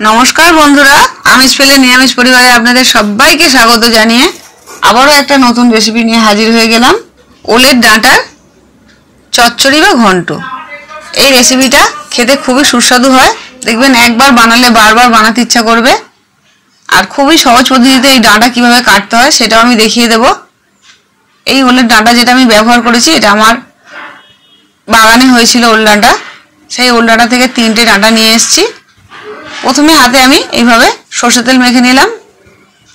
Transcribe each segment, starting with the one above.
নমস্কার বন্ধুরা, আমিষ পেলে নিরামিষ পরিবারে আপনাদের সবাইকে স্বাগত জানিয়ে আবারও একটা নতুন রেসিপি নিয়ে হাজির হয়ে গেলাম। ওলের ডাঁটার চচ্চড়ি বা ঘন্ট। এই রেসিপিটা খেতে খুবই সুস্বাদু হয়, দেখবেন একবার বানালে বারবার বানাতে ইচ্ছা করবে। আর খুবই সহজ পদ্ধতিতে এই ডাঁটা কিভাবে কাটতে হয় সেটাও আমি দেখিয়ে দেব। এই ওলের ডাঁটা যেটা আমি ব্যবহার করেছি, এটা আমার বাগানে হয়েছিল ওল ডাঁটা। সেই ওল ডাঁটা থেকে 3টে ডাঁটা নিয়ে এসেছি। প্রথমে হাতে আমি এইভাবে সর্ষের তেল মেখে নিলাম।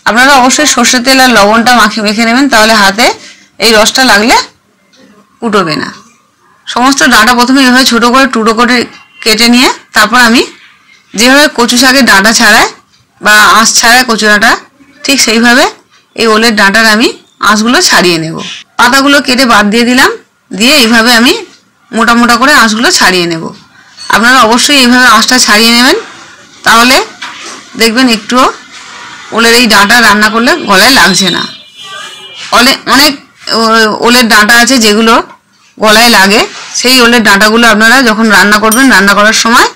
আপনারা অবশ্যই সর্ষের তেল আর লবণটা মেখে নেবেন, তাহলে হাতে এই রসটা লাগলে উঠবে না। সমস্ত ডাঁটা প্রথমে এইভাবে ছোটো করে টুকরো করে কেটে নিয়ে তারপর আমি যেভাবে কচু শাকের ডাঁটা ছাড়াই বা আঁশ ছাড়ায় কচু ডাঁটা, ঠিক সেইভাবে এই ওলের ডাঁটার আমি আঁশগুলো ছাড়িয়ে নেব। পাতাগুলো কেটে বাদ দিয়ে দিলাম, দিয়ে এইভাবে আমি মোটা মোটা করে আঁশগুলো ছাড়িয়ে নেব। আপনারা অবশ্যই এইভাবে আঁশটা ছাড়িয়ে নেবেন, তাহলে দেখবেন একটুও ওলের এই ডাঁটা রান্না করলে গলায় লাগছে না। অনেক ওলের ডাঁটা আছে যেগুলো গলায় লাগে। সেই ওলের ডাঁটাগুলো আপনারা যখন রান্না করবেন, রান্না করার সময়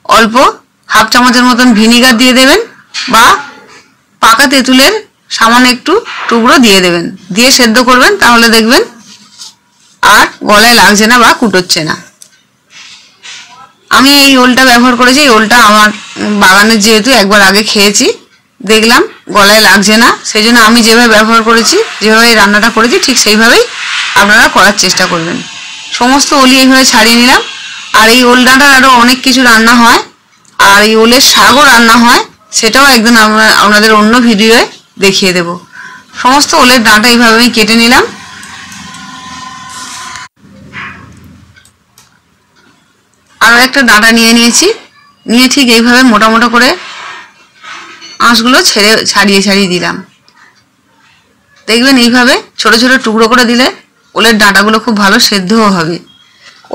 অল্প হাফ চামচের মতন ভিনিগার দিয়ে দেবেন বা পাকা তেঁতুলের সামান্য একটু টুকরো দিয়ে দেবেন, দিয়ে সেদ্ধ করবেন, তাহলে দেখবেন আর গলায় লাগছে না বা কুটোচ্ছে না। আমি এই ওলটা ব্যবহার করেছি। এই ওলটা আমার বাগানের, যেহেতু একবার আগে খেয়েছি, দেখলাম গলায় লাগছে না, সেই জন্য আমি যেভাবে ব্যবহার করেছি, যেভাবে এই রান্নাটা করেছি, ঠিক সেইভাবেই আপনারা করার চেষ্টা করবেন। সমস্ত ওলই এইভাবে ছাড়িয়ে নিলাম। আর এই ওল ডাঁটার আরও অনেক কিছু রান্না হয়, আর এই ওলের শাকও রান্না হয়, সেটাও একদিন আপনাদের অন্য ভিডিওয়ে দেখিয়ে দেব। সমস্ত ওলের ডাঁটা এইভাবে আমি কেটে নিলাম। আরও একটা ডাঁটা নিয়ে নিয়েছি, নিয়ে ঠিক এইভাবে মোটা মোটা করে আঁশগুলো ছাড়িয়ে দিলাম। দেখবেন এইভাবে ছোট ছোট টুকরো করে দিলে ওলের ডাঁটাগুলো খুব ভালো সেদ্ধও হবে।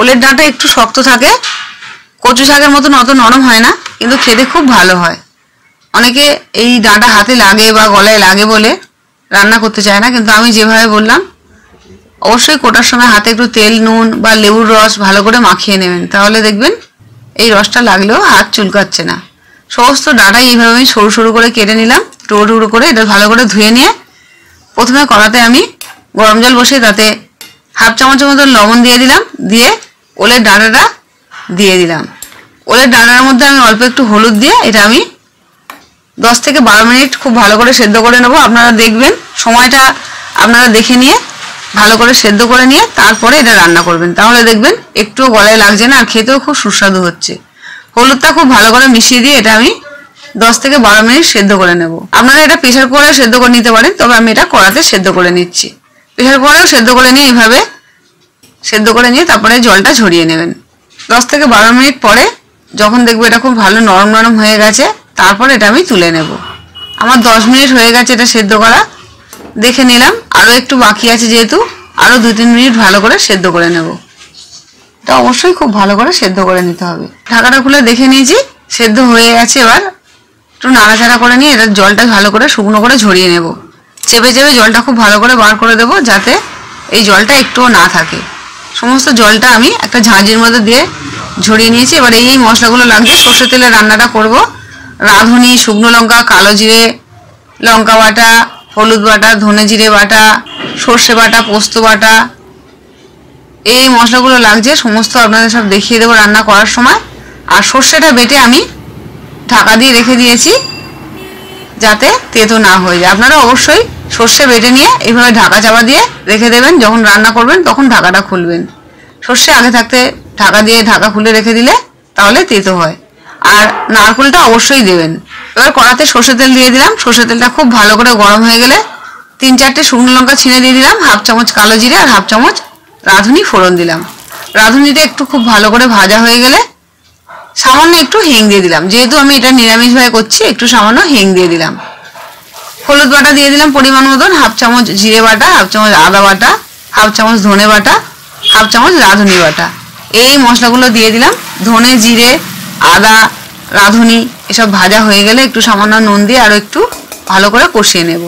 ওলের ডাঁটা একটু শক্ত থাকে, কচু শাকের মতন অত নরম হয় না, কিন্তু খেতে খুব ভালো হয়। অনেকে এই ডাঁটা হাতে লাগে বা গলায় লাগে বলে রান্না করতে চায় না, কিন্তু আমি যেভাবে বললাম, অবশ্যই কোটার সময় হাতে একটু তেল, নুন বা লেবুর রস ভালো করে মাখিয়ে নেবেন, তাহলে দেখবেন এই রসটা লাগলেও হাত চুলকাচ্ছে না। সমস্ত ডাঁটাই এইভাবে আমি সরু সরু করে কেটে নিলাম, টুকরো টুকরো করে। এটা ভালো করে ধুয়ে নিয়ে প্রথমে কড়াতে আমি গরম জল বসিয়ে তাতে হাফ চামচের মতো লবণ দিয়ে দিলাম, দিয়ে ওলের ডাঁটাটা দিয়ে দিলাম। ওলের ডাঁটার মধ্যে আমি অল্প একটু হলুদ দিয়ে এটা আমি 10 থেকে 12 মিনিট খুব ভালো করে সেদ্ধ করে নেব। আপনারা দেখবেন, সময়টা আপনারা দেখে নিয়ে ভালো করে সেদ্ধ করে নিয়ে তারপরে এটা রান্না করবেন, তাহলে দেখবেন একটুও গলায় লাগছে না, আর খেতেও খুব সুস্বাদু হচ্ছে। হলুদটা খুব ভালো করে মিশিয়ে দিয়ে এটা আমি 10 থেকে 12 মিনিট সেদ্ধ করে নেব। আপনারা এটা প্রেসার কুকারে সেদ্ধ করে নিতে পারেন, তবে আমি এটা কড়াতে সেদ্ধ করে নিচ্ছি। প্রেসার কুকারেও সেদ্ধ করে নিয়ে এইভাবে সেদ্ধ করে নিয়ে তারপরে জলটা ঝরিয়ে নেবেন। 10 থেকে 12 মিনিট পরে যখন দেখবো এটা খুব ভালো নরম নরম হয়ে গেছে, তারপর এটা আমি তুলে নেব। আমার 10 মিনিট হয়ে গেছে এটা সেদ্ধ করা, দেখে নিলাম। আরও একটু বাকি আছে, যেহেতু আরও 2-3 মিনিট ভালো করে সেদ্ধ করে নেব। এটা অবশ্যই খুব ভালো করে সেদ্ধ করে নিতে হবে। ঢাকাটা খুলে দেখে নিয়েছি, সেদ্ধ হয়ে গেছে। এবার একটু নাড়াচাড়া করে নিয়ে এটার জলটা ভালো করে শুকনো করে ঝরিয়ে নেব। চেপে চেপে জলটা খুব ভালো করে বার করে দেবো, যাতে এই জলটা একটুও না থাকে। সমস্ত জলটা আমি একটা ঝাঁঝির মধ্যে দিয়ে ঝরিয়ে নিয়েছি। এবার এই মশলাগুলো লাগবে। সর্ষের তেলে রান্নাটা করব। রাঁধুনি, শুকনো লঙ্কা, কালো জিরে, লঙ্কা বাটা, হলুদ বাটা, ধনে জিরে বাটা, সর্ষে বাটা, পোস্ত বাটা, এই মশলাগুলো লাগছে। সমস্ত আপনাদের সব দেখিয়ে দেবো রান্না করার সময়। আর সর্ষেটা বেটে আমি ঢাকা দিয়ে রেখে দিয়েছি, যাতে তেতো না হয়ে যায়। আপনারা অবশ্যই সর্ষে বেটে নিয়ে এইভাবে ঢাকা চাপা দিয়ে রেখে দেবেন, যখন রান্না করবেন তখন ঢাকাটা খুলবেন। সর্ষে আগে থাকতে ঢাকা দিয়ে ঢাকা খুলে রেখে দিলে তাহলে তেতো হয়। আর নারকেলটা অবশ্যই দেবেন। এবার কড়াতে সর্ষের তেল দিয়ে দিলাম। সর্ষের তেলটা খুব ভালো করে গরম হয়ে গেলে 3-4টে শুকনো লঙ্কা ছিঁড়ে দিয়ে দিলাম, হাফ চামচ কালো জিরে আর হাফ চামচ রাঁধুনি ফোড়ন দিলাম। রাঁধুনিটা একটু খুব ভালো করে ভাজা হয়ে গেলে সামান্য একটু হিং দিয়ে দিলাম, যেহেতু আমি এটা নিরামিষভাবে করছি, একটু সামান্য হিং দিয়ে দিলাম। হলুদ বাটা দিয়ে দিলাম পরিমাণ মতন, হাফ চামচ জিরে বাটা, হাফ চামচ আদা বাটা, হাফ চামচ ধনে বাটা, হাফ চামচ রাঁধুনি বাটা। এই মশলাগুলো দিয়ে দিলাম। ধনে, জিরে, আদা, রাঁধুনি এসব ভাজা হয়ে গেলে একটু সামান্য নুন দিয়ে আরও একটু ভালো করে কষিয়ে নেব।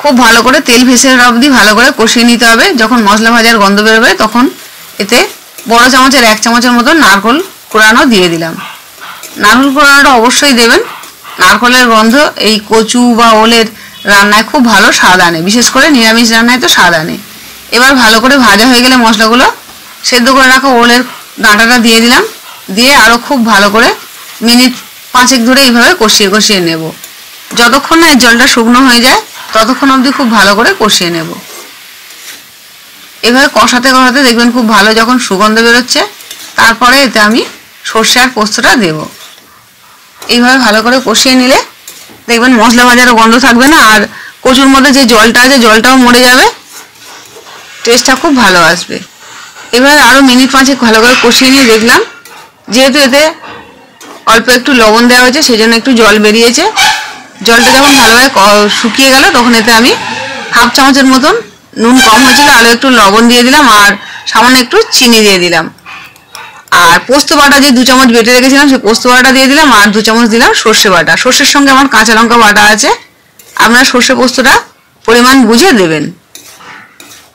খুব ভালো করে তেল ভেসে অবধি ভালো করে কষিয়ে নিতে হবে। যখন মশলা ভাজার গন্ধ বেরোবে তখন এতে বড় চামচের 1 চামচের মতো নারকেল কোড়ানো দিয়ে দিলাম। নারকেল কোড়ানোটা অবশ্যই দেবেন, নারকেলের গন্ধ এই কচু বা ওলের রান্নায় খুব ভালো স্বাদ আনে, বিশেষ করে নিরামিষ রান্নায় তো স্বাদ আনে। এবার ভালো করে ভাজা হয়ে গেলে মশলাগুলো সেদ্ধ করে রাখা ওলের ডাঁটাটা দিয়ে দিলাম, দিয়ে আরও খুব ভালো করে মিনিট 5 ধরে এইভাবে কষিয়ে কষিয়ে নেব। যতক্ষণ না এর জলটা শুকনো হয়ে যায় ততক্ষণ অবধি খুব ভালো করে কষিয়ে নেব। এভাবে কষাতে কষাতে দেখবেন খুব ভালো যখন সুগন্ধ বেরোচ্ছে, তারপরে এতে আমি সর্ষে আর পোস্তটা দেব। এইভাবে ভালো করে কষিয়ে নিলে দেখবেন মশলা ভাজারও গন্ধ থাকবে না, আর কচুর মধ্যে যে জলটা আছে জলটাও মরে যাবে, টেস্টটা খুব ভালো আসবে। এবার আরও মিনিট 5 ভালো করে কষিয়ে নিয়ে দেখলাম যেহেতু এতে অল্প একটু লবণ দেওয়া হয়েছে সেজন্য একটু জল বেরিয়েছে। জলটা যখন ভালোভাবে শুকিয়ে গেল তখন এতে আমি 1/2 চামচের মতন নুন কম হয়েছিল আরও একটু লবণ দিয়ে দিলাম, আর সামান্য একটু চিনি দিয়ে দিলাম। আর পোস্ত বাটা যে 2 চামচ বেটে রেখেছিলাম সেই পোস্ত বাটা দিয়ে দিলাম, আর 2 চামচ দিলাম সর্ষে বাটা। সর্ষের সঙ্গে আমার কাঁচা লঙ্কা বাটা আছে, আপনারা সর্ষে পোস্তটা পরিমাণ বুঝে দেবেন।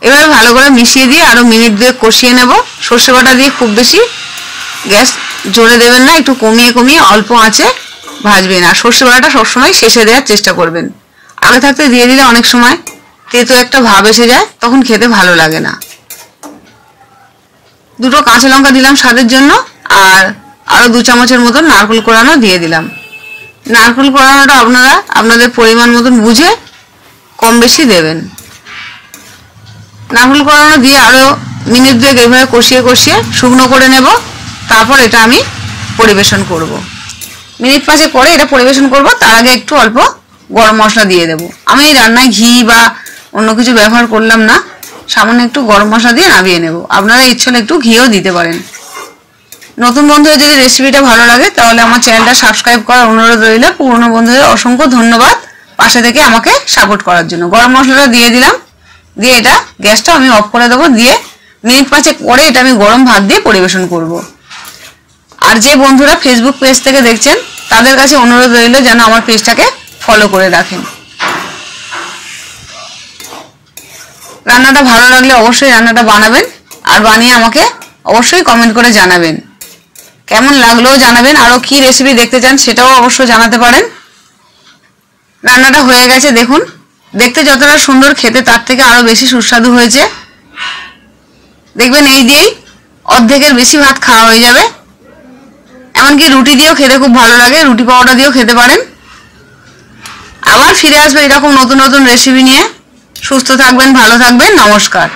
এবারে ভালো করে মিশিয়ে দিয়ে আরও মিনিট 2 কষিয়ে নেব। সর্ষে বাটা দিয়ে খুব বেশি গ্যাস জোরে দেবেন না, একটু কমিয়ে কমিয়ে অল্প আঁচে ভাজবেন। আর সর্ষে বাটাটা সবসময় শেষে দেওয়ার চেষ্টা করবেন, আগে থাকতে দিয়ে দিলে অনেক সময় তেতো একটা ভাব এসে যায়, তখন খেতে ভালো লাগে না। 2টো কাঁচা লঙ্কা দিলাম স্বাদের জন্য, আর আরও 2 চামচের মতন নারকেল কোড়ানো দিয়ে দিলাম। নারকেল কোড়ানোটা আপনারা আপনাদের পরিমাণ মতন বুঝে কম বেশি দেবেন। নারকেল কোড়ানো দিয়ে আরও মিনিট 2 এইভাবে কষিয়ে কষিয়ে শুকনো করে নেব, তারপর এটা আমি পরিবেশন করব। মিনিট 5 পরে এটা পরিবেশন করব, তার আগে একটু অল্প গরম মশলা দিয়ে দেব। আমি এই রান্নায় ঘি বা অন্য কিছু ব্যবহার করলাম না, সামান্য একটু গরম মশলা দিয়ে নামিয়ে নেব। আপনারা ইচ্ছে হলে একটু ঘিও দিতে পারেন। নতুন বন্ধুদের যদি রেসিপিটা ভালো লাগে তাহলে আমার চ্যানেলটা সাবস্ক্রাইব করার অনুরোধ রইল। পুরনো বন্ধুদের অসংখ্য ধন্যবাদ পাশে থেকে আমাকে সাপোর্ট করার জন্য। গরম মশলাটা দিয়ে দিলাম, দিয়ে এটা গ্যাসটা আমি অফ করে দেবো, দিয়ে মিনিট 5 পরে এটা আমি গরম ভাত দিয়ে পরিবেশন করব। আর যে বন্ধুরা ফেসবুক পেজ থেকে দেখছেন তাদের কাছে অনুরোধ রইল যেন আমার পেজটাকে ফলো করে রাখেন। রান্নাটা ভালো লাগলে অবশ্যই রান্নাটা বানাবেন, আর বানিয়ে আমাকে অবশ্যই কমেন্ট করে জানাবেন। কেমন লাগলেও জানাবেন, আরও কি রেসিপি দেখতে চান সেটাও অবশ্যই জানাতে পারেন। রান্নাটা হয়ে গেছে, দেখুন দেখতে যতটা সুন্দর, খেতে তার থেকে আরও বেশি সুস্বাদু হয়েছে। দেখবেন এই দিয়েই অর্ধেকের বেশি ভাত খাওয়া হয়ে যাবে। এমনকি রুটি দিয়েও খেতে খুব ভালো লাগে, রুটি পাউডার দিয়েও খেতে পারেন। আবার ফিরে আসবে এরকম নতুন নতুন রেসিপি নিয়ে। সুস্থ থাকবেন, ভালো থাকবেন, নমস্কার।